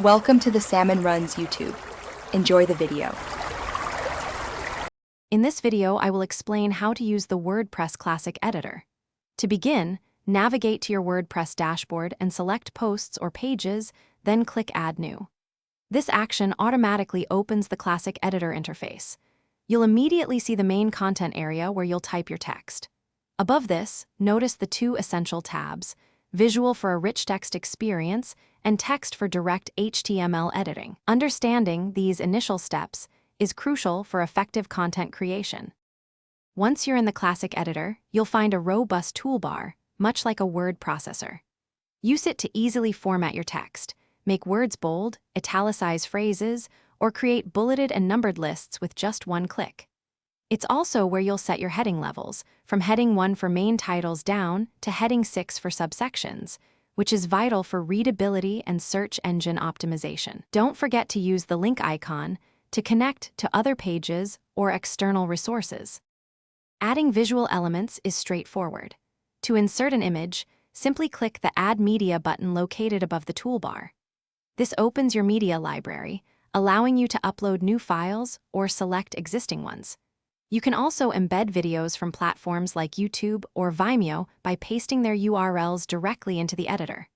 Welcome to the Salmon Runs YouTube. Enjoy the video. In this video, I will explain how to use the WordPress Classic Editor. To begin, navigate to your WordPress dashboard and select Posts or Pages, then click Add New. This action automatically opens the Classic Editor interface. You'll immediately see the main content area where you'll type your text. Above this, notice the two essential tabs: Visual for a rich text experience and Text for direct HTML editing. Understanding these initial steps is crucial for effective content creation. Once you're in the Classic Editor, you'll find a robust toolbar, much like a word processor. Use it to easily format your text, make words bold, italicize phrases, or create bulleted and numbered lists with just one click. It's also where you'll set your heading levels, from heading 1 for main titles down to heading 6 for subsections, which is vital for readability and search engine optimization. Don't forget to use the link icon to connect to other pages or external resources. Adding visual elements is straightforward. To insert an image, simply click the Add Media button located above the toolbar. This opens your media library, allowing you to upload new files or select existing ones. You can also embed videos from platforms like YouTube or Vimeo by pasting their URLs directly into the editor.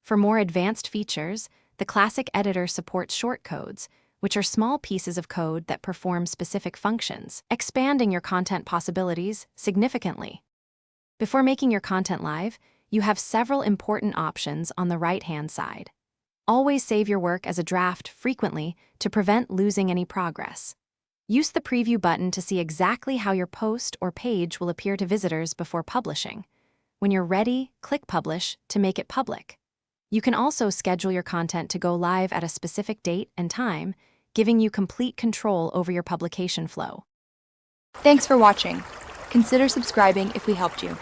For more advanced features, the Classic Editor supports shortcodes, which are small pieces of code that perform specific functions, expanding your content possibilities significantly. Before making your content live, you have several important options on the right-hand side. Always save your work as a draft frequently to prevent losing any progress. Use the preview button to see exactly how your post or page will appear to visitors before publishing. When you're ready, click Publish to make it public. You can also schedule your content to go live at a specific date and time, giving you complete control over your publication flow. Thanks for watching. Consider subscribing if we helped you.